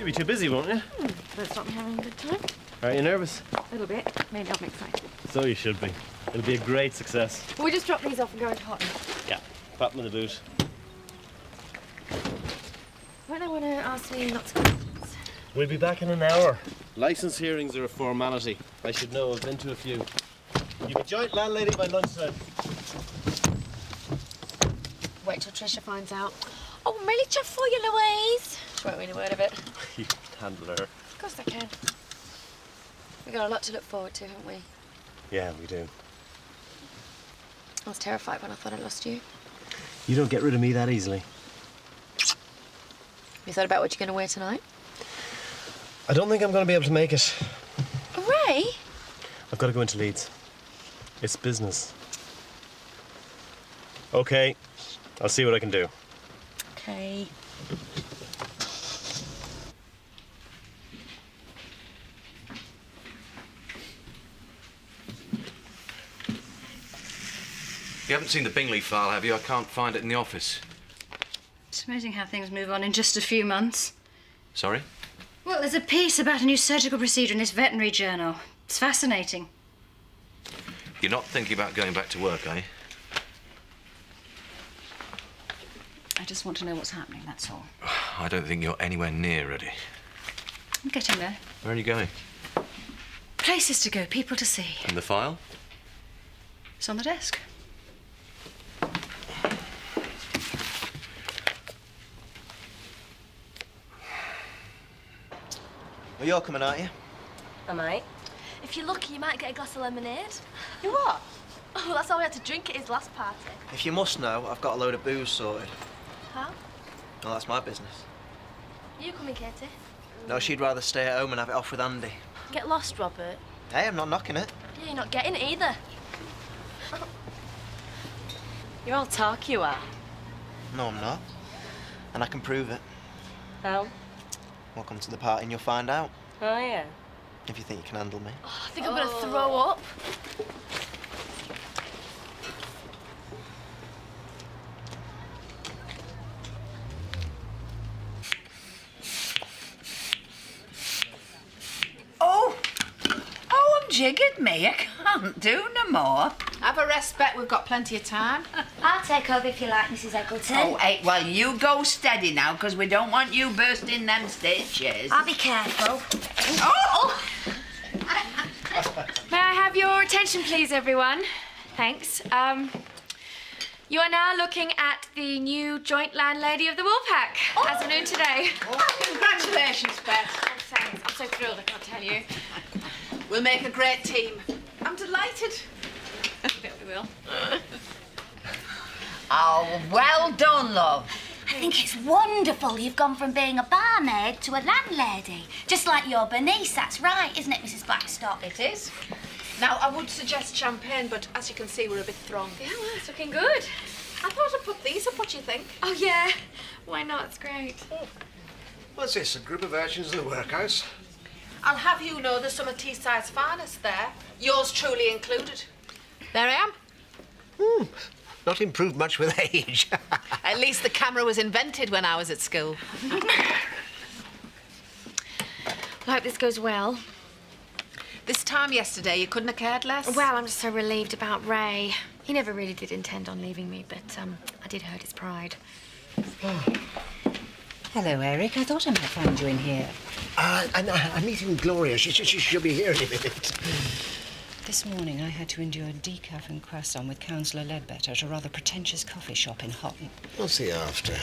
be too busy, won't you? Won't stop me having a good time. Are you nervous? A little bit. Maybe I'm excited. So you should be. It'll be a great success. Will we just drop these off and go into Hotton? Yeah, pat them in the boot. Won't they want to ask me lots of questions? We'll be back in an hour. Licence hearings are a formality. I should know. I've been to a few. You be joint landlady by lunchtime. Wait till Tricia finds out. Oh, I'm really chuffed for you, Louise. She won't mean a word of it. You can handle her. Of course I can. We've got a lot to look forward to, haven't we? Yeah, we do. I was terrified when I thought I lost you. You don't get rid of me that easily. You thought about what you're going to wear tonight? I don't think I'm going to be able to make it. Ray? I've got to go into Leeds. It's business. OK. I'll see what I can do. OK. You haven't seen the Bingley file, have you? I can't find it in the office. It's amazing how things move on in just a few months. Sorry? Well, there's a piece about a new surgical procedure in this veterinary journal. It's fascinating. You're not thinking about going back to work, are you? I just want to know what's happening, that's all. I don't think you're anywhere near ready. I'm getting there. Where are you going? Places to go, people to see. And the file? It's on the desk. Well, you're coming, aren't you? I might. If you're lucky, you might get a glass of lemonade. You what? Oh, that's all we had to drink at his last party. If you must know, I've got a load of booze sorted. How? Well, that's my business. You coming, Katie? No, she'd rather stay at home and have it off with Andy. Get lost, Robert. Hey, I'm not knocking it. Yeah, you're not getting it either. You're all talk, you are. No, I'm not. And I can prove it. How? Welcome to the party and you'll find out. Oh, yeah. If you think you can handle me. Oh, I think I'm gonna throw up. Jiggered me, I can't do no more. Have a rest, Bet. We've got plenty of time. I'll take over if you like, Mrs. Eggleton. Oh, hey, well, you go steady now, because we don't want you bursting them stitches. I'll be careful. Oh! May I have your attention, please, everyone? Thanks. You are now looking at the new joint landlady of the Woolpack as of noon today. Oh, congratulations, Bet. Oh, thanks. I'm so thrilled, I can't tell you. We'll make a great team. I'm delighted. I bet we will. Oh, well done, love. I think it's wonderful you've gone from being a barmaid to a landlady. Just like your Bernice, that's right, isn't it, Mrs. Blackstock? It is. Now, I would suggest champagne, but as you can see, we're a bit throng. Yeah, well, it's looking good. I thought I'd put these up. What do you think? Oh, yeah. Why not? It's great. Oh. What's this, a group of urchins in the workhouse? I'll have you know there's some of Teesside's finest there. Yours truly included. There I am. Not improved much with age. At least the camera was invented when I was at school. I hope this goes well. This time yesterday, you couldn't have cared less? Well, I'm just so relieved about Ray. He never really did intend on leaving me, but I did hurt his pride. Hello, Eric. I thought I might find you in here. I'm meeting Gloria. She'll be here in a minute. This morning, I had to endure decaf and croissant with Councillor Ledbetter at a rather pretentious coffee shop in Hotton. What's he after?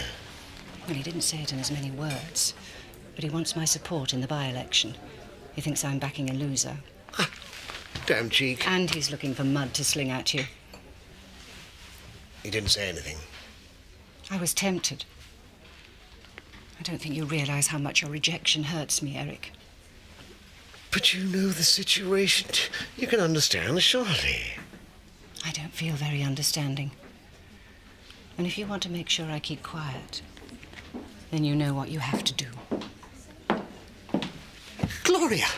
Well, he didn't say it in as many words, but he wants my support in the by-election. He thinks I'm backing a loser. Damn cheek. And he's looking for mud to sling at you. He didn't say anything. I was tempted. I don't think you realise how much your rejection hurts me, Eric. But you know the situation. You can understand, surely. I don't feel very understanding. And if you want to make sure I keep quiet, then you know what you have to do. Gloria!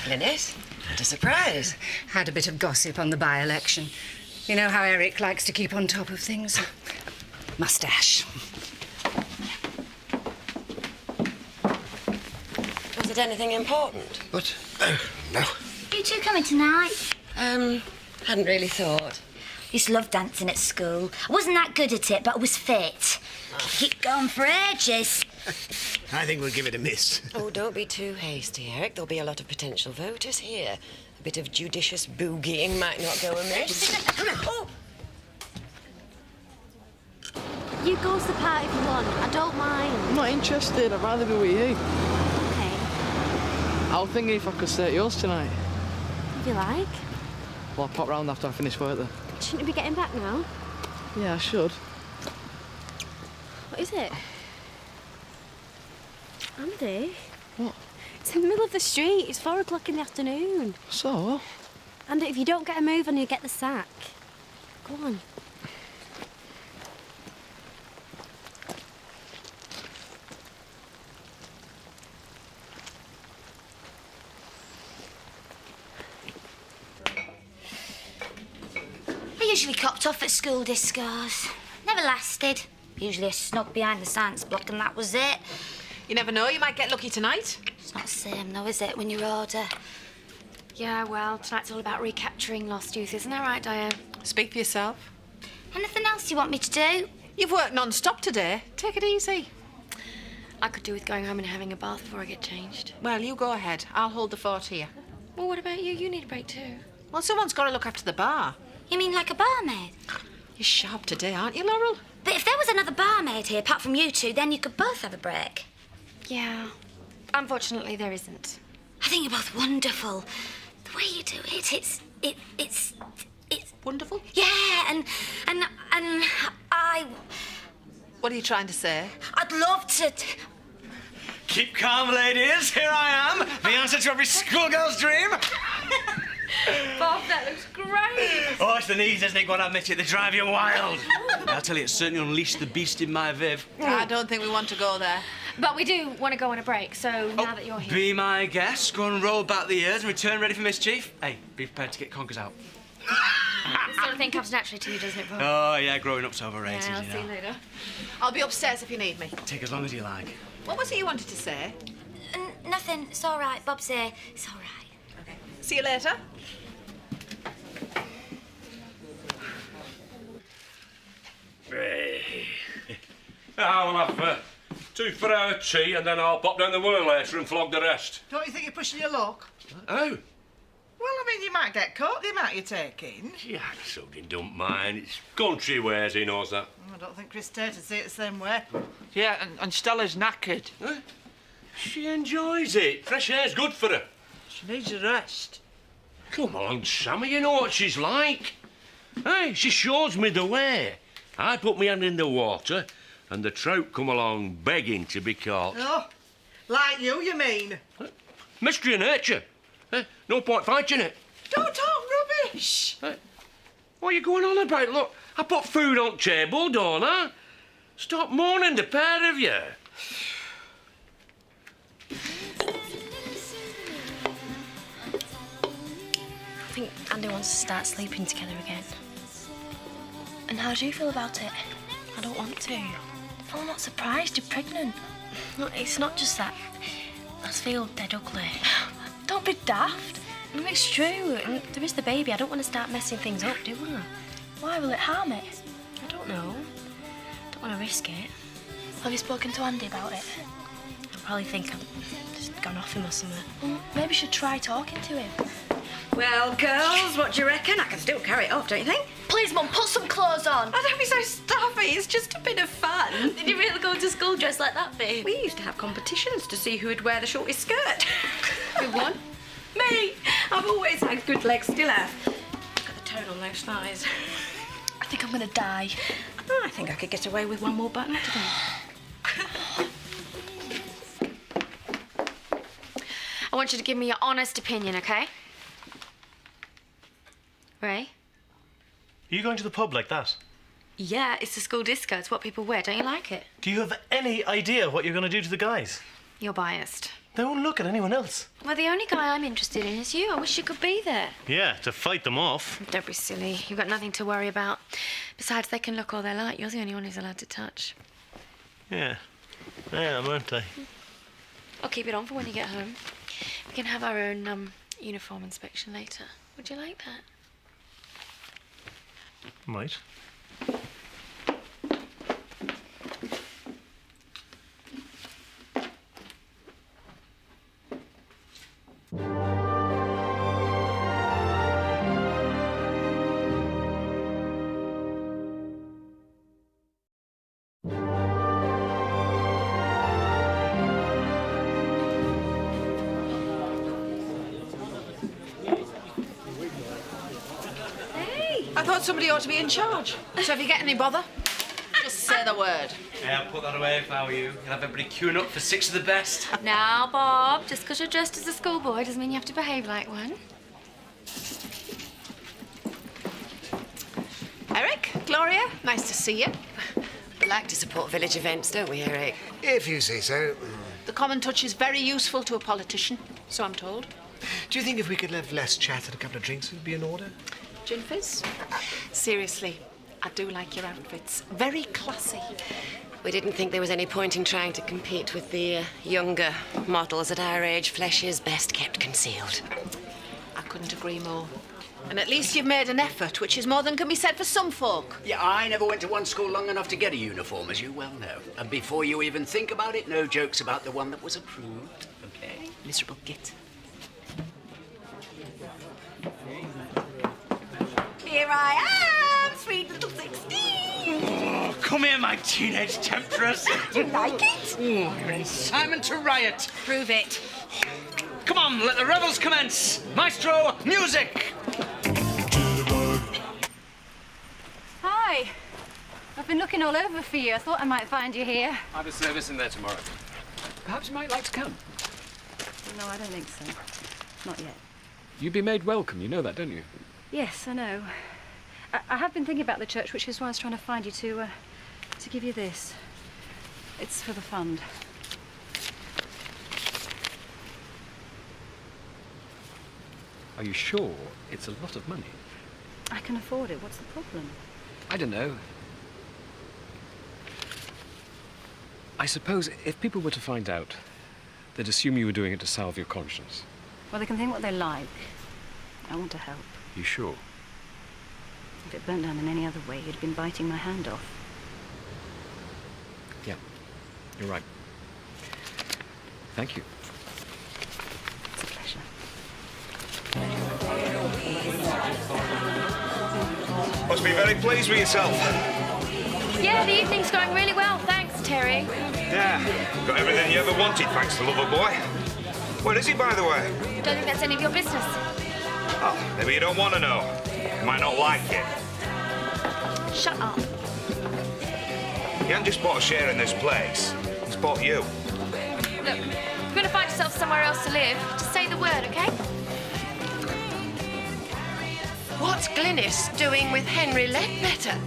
Lynette, what a surprise. Had a bit of gossip on the by-election. You know how Eric likes to keep on top of things. Moustache. Was it anything important? What? Oh, no. You two coming tonight? Hadn't really thought. Used to love dancing at school. I wasn't that good at it, but I was fit. Keep going for ages. I think we'll give it a miss. Oh, don't be too hasty, Eric. There'll be a lot of potential voters here. A bit of judicious boogieing might not go amiss. Oh. You go to the party if you want. I don't mind. I'm not interested. I'd rather be with you. Okay. I was thinking if I could stay at yours tonight. If you like. Well, I'll pop round after I finish work then. Shouldn't you be getting back now? Yeah, I should. What is it? Andy? What? It's in the middle of the street. It's 4 o'clock in the afternoon. So? Andy, if you don't get a move on, you get the sack. Go on. I usually copped off at school discos. Never lasted. Usually I snuck behind the science block and that was it. You never know, you might get lucky tonight. It's not the same though, is it, when you're older? Yeah, well, tonight's all about recapturing lost youth, isn't that right, Diane? Speak for yourself. Anything else you want me to do? You've worked non-stop today. Take it easy. I could do with going home and having a bath before I get changed. Well, you go ahead. I'll hold the fort here. Well, what about you? You need a break too. Well, someone's got to look after the bar. You mean like a barmaid? You're sharp today, aren't you, Laurel? But if there was another barmaid here, apart from you two, then you could both have a break. Yeah. Unfortunately, there isn't. I think you're both wonderful. The way you do it, it's wonderful. Yeah, and I. What are you trying to say? I'd love to. Keep calm, ladies. Here I am, the answer to every schoolgirl's dream. Bob, that looks great. Oh, it's the knees, isn't it? Go on, admit it. They drive you wild. I'll tell you, it certainly unleashed the beast in my Viv. I don't think we want to go there. But we do want to go on a break, so now that you're here. Be my guest. Go and roll back the ears and return ready for mischief. Hey, be prepared to get conkers out. This sort of thing comes naturally to you, doesn't it, Bob? Oh, yeah, growing up's overrated, Yeah, I'll you see know. you later. I'll be upstairs if you need me. Take as long as you like. What was it you wanted to say? Nothing. It's all right. Bob's here. It's all right. Okay. See you later. I'll have 2 for our tea and then I'll pop down the world later and flog the rest. Don't you think you're pushing your luck? Oh? Well, I mean, you might get caught the amount you're taking. Yeah, so don't mind. It's country wares, he knows that. I don't think Chris Tate would see it the same way. Yeah, and Stella's knackered. Huh? She enjoys it. Fresh air's good for her. She needs a rest. Come on, Sammy, you know what she's like. Hey, she shows me the way. I put my hand in the water and the trout come along begging to be caught. Oh, like you mean? Mystery of nature. No point fighting it. Don't talk rubbish. What are you going on about? Look, I put food on the table, don't I? Stop mourning, the pair of you. I think Andy wants to start sleeping together again. And how do you feel about it? I don't want to. Oh, I'm not surprised. You're pregnant. No, it's not just that. I feel dead ugly. Don't be daft. No, it's true. And there is the baby. I don't want to start messing things up, do I? Why will it harm it? I don't know. Don't want to risk it. Have you spoken to Andy about it? He'll probably think I've just gone off him or something. Well, maybe you should try talking to him. Well, girls, what do you reckon? I can still carry it off, don't you think? Please, Mum, put some clothes on. Oh, don't be so stuffy. It's just a bit of fun. Did you really go to school dressed like that, babe? We used to have competitions to see who would wear the shortest skirt. Who won? Me. I've always had good legs, still have. Look at the tone on those thighs. I think I'm going to die. Oh, I think I could get away with one more button today. I want you to give me your honest opinion, okay? Ray? Are you going to the pub like that? Yeah, it's the school disco. It's what people wear. Don't you like it? Do you have any idea what you're going to do to the guys? You're biased. They won't look at anyone else. Well, the only guy I'm interested in is you. I wish you could be there. Yeah, to fight them off. Don't be silly. You've got nothing to worry about. Besides, they can look all they like. You're the only one who's allowed to touch. Yeah. I am, aren't I? I'll keep it on for when you get home. We can have our own uniform inspection later. Would you like that? Might. I thought somebody ought to be in charge. So if you get any bother, just say the word. Yeah, I'll put that away if I were you. You'll have everybody queuing up for 6 of the best. Now, Bob, just because you're dressed as a schoolboy doesn't mean you have to behave like one. Eric, Gloria, nice to see you. We like to support village events, don't we, Eric? If you say so. The common touch is very useful to a politician, so I'm told. Do you think if we could have less chat and a couple of drinks, it would be in order? Gin fizz? Seriously, I do like your outfits. Very classy. We didn't think there was any point in trying to compete with the younger models at our age. Flesh is best kept concealed. I couldn't agree more. And at least you've made an effort, which is more than can be said for some folk. Yeah, I never went to one school long enough to get a uniform, as you well know. And before you even think about it, no jokes about the one that was approved, okay? Miserable git. Here I am, sweet little 16. Oh, come here, my teenage temptress. Do you like it? Oh, you're incitement to riot. Prove it. Come on, let the revels commence. Maestro, music. Hi. I've been looking all over for you. I thought I might find you here. I have a service in there tomorrow. Perhaps you might like to come. No, I don't think so. Not yet. You'd be made welcome, you know that, don't you? Yes, I know. I have been thinking about the church, which is why I was trying to find you to give you this. It's for the fund. Are you sure? It's a lot of money. I can afford it. What's the problem? I don't know. I suppose if people were to find out, they'd assume you were doing it to salve your conscience. Well, they can think what they like. I want to help. You sure? If it burnt down in any other way, you'd have been biting my hand off. Yeah, you're right. Thank you. It's a pleasure. Must be very pleased with yourself. Yeah, the evening's going really well, thanks, Terry. Yeah, got everything you ever wanted, thanks to Loverboy. Where is he, by the way? Don't think that's any of your business. Oh, maybe you don't want to know. You might not like it. Shut up. He hasn't just bought a share in this place. He's bought you. Look, if you're going to find yourself somewhere else to live, just say the word, OK? What's Glynis doing with Henry Ledbetter?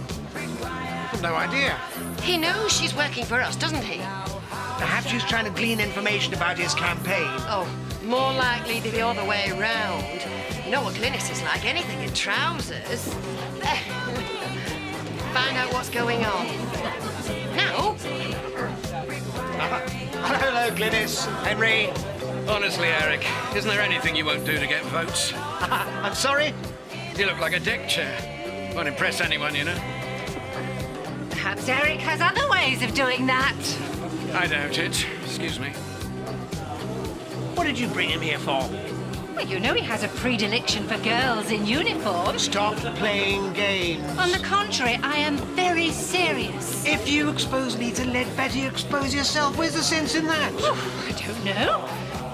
I've no idea. He knows she's working for us, doesn't he? Perhaps she's trying to glean information about his campaign. Oh, more likely the other way round. You know what Glynis is like, anything in trousers. Find out what's going on. Now? Hello, Glynis. Henry. Honestly, Eric, isn't there anything you won't do to get votes? I'm sorry? You look like a deck chair. Won't impress anyone, you know. Perhaps Eric has other ways of doing that. I doubt it. Excuse me. What did you bring him here for? Well, you know he has a predilection for girls in uniform. Stop playing games. On the contrary, I am very serious. If you expose Lita Ledbetter, you expose yourself. Where's the sense in that? I don't know.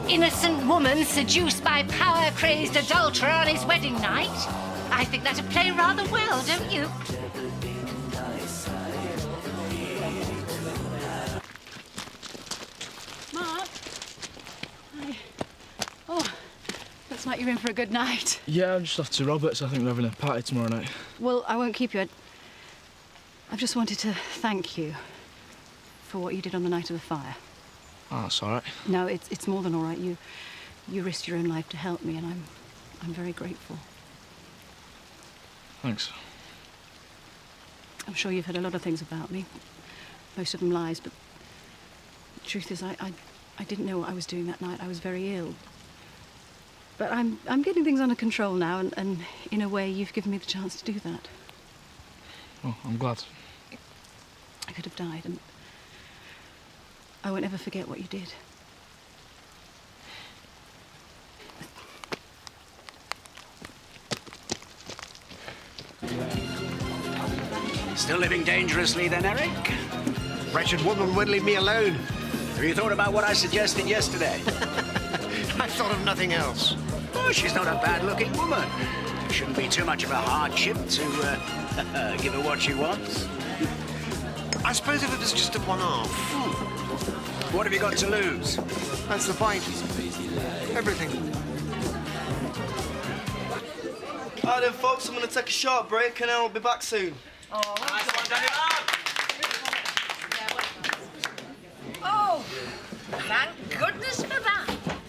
Innocent woman seduced by power-crazed adulterer on his wedding night. I think that'd play rather well, don't you? Mark? Hi. Oh, looks like you're in for a good night. Yeah, I'm just off to Robert's. I think we're having a party tomorrow night. Well, I won't keep you. I've just wanted to thank you for what you did on the night of the fire. Oh, that's all right. No, it's more than all right. You risked your own life to help me, and I'm very grateful. Thanks. I'm sure you've heard a lot of things about me. Most of them lies, but the truth is I I didn't know what I was doing that night. I was very ill. But I'm getting things under control now, and in a way, you've given me the chance to do that. Oh, I'm glad. I could have died, and I won't ever forget what you did. Still living dangerously then, Eric? Wretched woman wouldn't leave me alone. Have you thought about what I suggested yesterday? I thought of nothing else. Oh, she's not a bad-looking woman. It shouldn't be too much of a hardship to give her what she wants. I suppose if it was just a one-off. What have you got to lose? That's the point. Everything. All right then, folks, I'm going to take a short break and I'll be back soon. Oh, nice one, Danny Mark. Oh, thank goodness for that.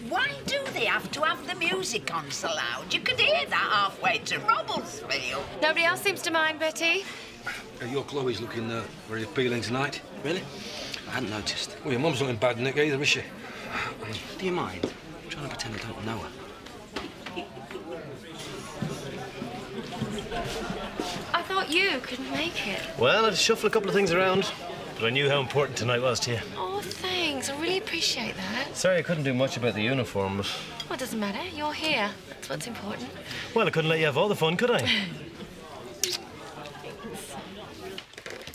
Why do they have to have the music on so loud? You could hear that halfway to Robblesfield. Nobody else seems to mind, Betty. Your Chloe's looking very appealing tonight. Really? I hadn't noticed. Well, your mum's not in bad nick either, is she? Do you mind? I'm trying to pretend I don't know her. I thought you couldn't make it. Well, I had to shuffle a couple of things around, but I knew how important tonight was to you. Oh, thanks. I really appreciate that. Sorry I couldn't do much about the uniform, but... Well, it doesn't matter. You're here. That's what's important. Well, I couldn't let you have all the fun, could I?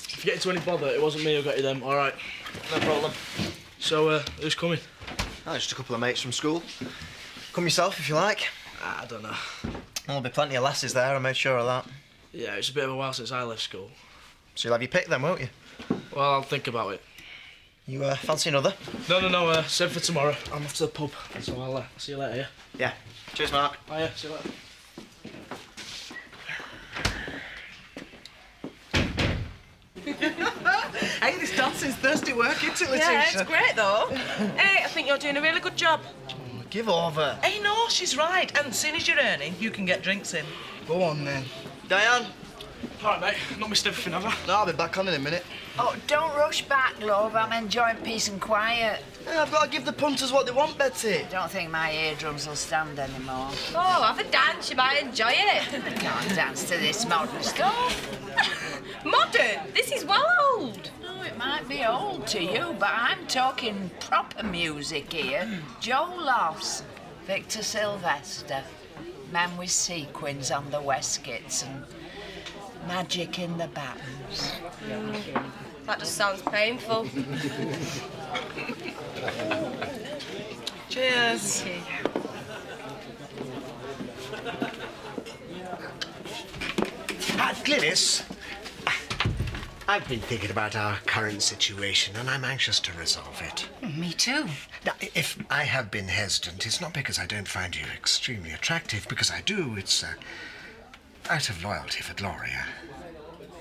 If you get into any bother, it wasn't me who got you them, all right? No problem. So, who's coming? Oh, just a couple of mates from school. Come yourself, if you like. I don't know. There'll be plenty of lasses there, I made sure of that. Yeah, it's a bit of a while since I left school. So you'll have your pick then, won't you? Well, I'll think about it. You fancy another? No, save for tomorrow. I'm off to the pub, so I'll see you later, yeah? Yeah. Cheers, Mark. Oh, yeah, see you later. Hey, this dancing's thirsty work, isn't it, Letitia? Yeah, it's great, though. Hey, I think you're doing a really good job. Give over. Hey, no, she's right. And as soon as you're earning, you can get drinks in. Go on, then. Diane? All right, mate. Not missed everything, have I? No, I'll be back on in a minute. Oh, don't rush back, love. I'm enjoying peace and quiet. Yeah, I've got to give the punters what they want, Betty. Don't think my eardrums will stand anymore. Oh, have a dance. You might enjoy it. I can't dance to this modern stuff. Modern? This is well old. Oh, it might be old to you, but I'm talking proper music here. Joe Loss, Victor Sylvester, men with sequins on the waistcoats and magic in the buttons. That just sounds painful. Cheers. Glynis, I've been thinking about our current situation and I'm anxious to resolve it. Me too. Now, if I have been hesitant, it's not because I don't find you extremely attractive, because I do. It's out of loyalty for Gloria.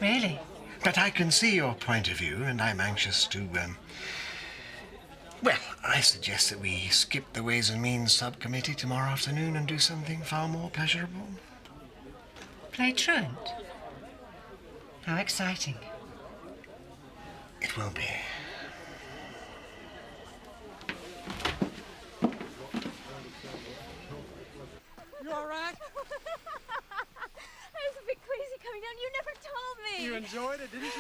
Really? But I can see your point of view, and I'm anxious to, well, I suggest that we skip the Ways and Means subcommittee tomorrow afternoon and do something far more pleasurable. Play truant? How exciting. It will be. You all right? I was a bit queasy coming down. You never told me. You enjoyed it, didn't you?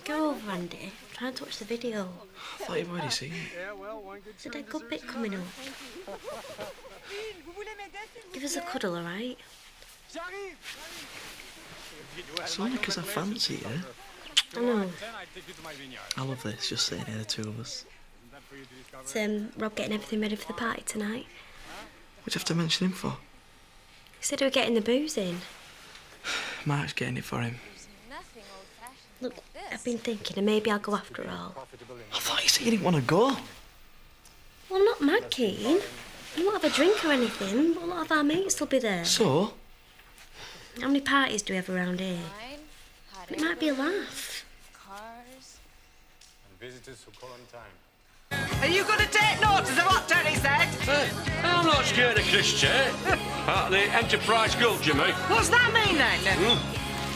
Go over, Andy. I'm trying to watch the video. I thought you've already seen it. Yeah, well, one good There's a good bit coming up. Give us a cuddle, all right? It's only because I fancy you. I know. I love this, just sitting here, the two of us. Is Rob getting everything ready for the party tonight? What'd you have to mention him for? He said we were getting the booze in. Mark's getting it for him. Look, I've been thinking, and maybe I'll go after all. I thought you said you didn't want to go. Well, I'm not mad keen. We won't have a drink or anything, but a lot of our mates will be there. So? How many parties do we have around here? It might be a laugh. Visitors who call on time. Are you going to take notice of what Terry said? I'm not scared of Christie. The Enterprise Gulch, you mean? What's that mean, then?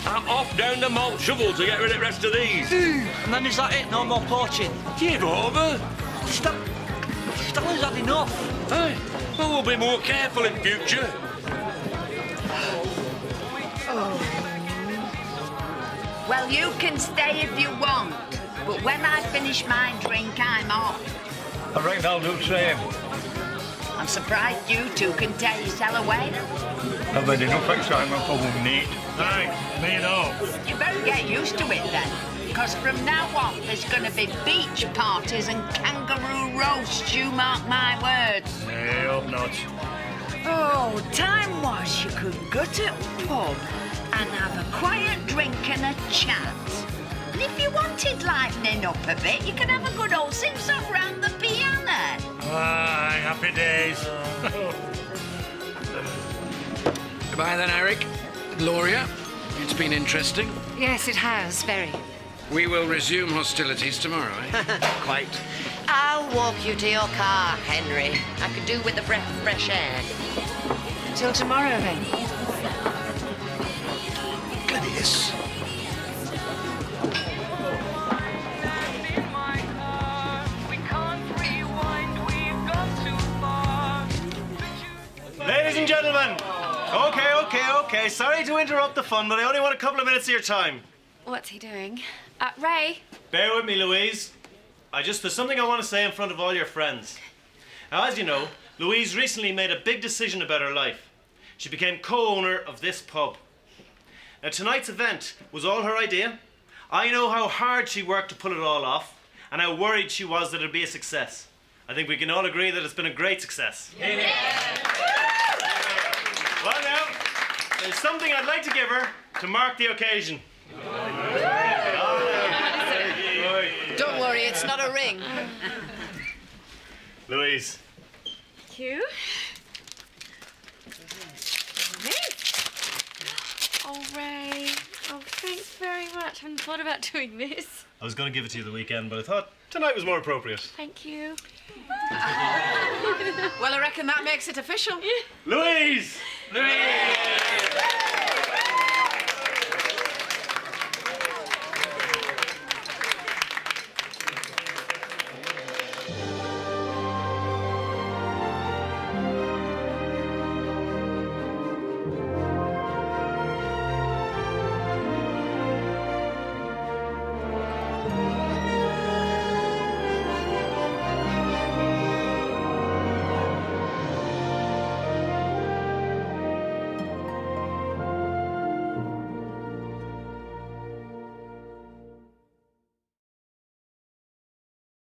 I'm off down the malt shovel to get rid of the rest of these. And then is that it? No more poaching? Give over. Stop. Stella's had enough. Hey, well, we'll be more careful in future. Well, you can stay if you want, but when I finish my drink, I'm off. I reckon I'll do the same. I'm surprised you two can tear yourself away. I've had enough excitement for one night. Thanks, me and all. You better get used to it then, because from now on there's going to be beach parties and kangaroo roasts, you mark my words. I hope not. Oh, time was you could go to a pub and have a quiet drink and a chat. And if you wanted lightening up a bit, you could have a good old sing-song round the piano. Aye, happy days. Goodbye then, Eric. Gloria, it's been interesting. Yes, it has, very. We will resume hostilities tomorrow, eh? Quite. I'll walk you to your car, Henry. I could do with a breath of fresh air. Till tomorrow, then. Gladys. Ladies and gentlemen, okay. Sorry to interrupt the fun, but I only want a couple of minutes of your time. What's he doing? Ray? Bear with me, Louise. There's something I want to say in front of all your friends. Now, as you know, Louise recently made a big decision about her life. She became co-owner of this pub. Now, tonight's event was all her idea. I know how hard she worked to pull it all off, and how worried she was that it'd be a success. I think we can all agree that it's been a great success. Yeah. Well, now, there's something I'd like to give her to mark the occasion. Don't worry, it's not a ring. Louise. Thank you. Oh, Ray. Oh, thanks very much. I hadn't thought about doing this. I was going to give it to you the weekend, but I thought tonight was more appropriate. Thank you. Well, I reckon that makes it official. Louise! Louise!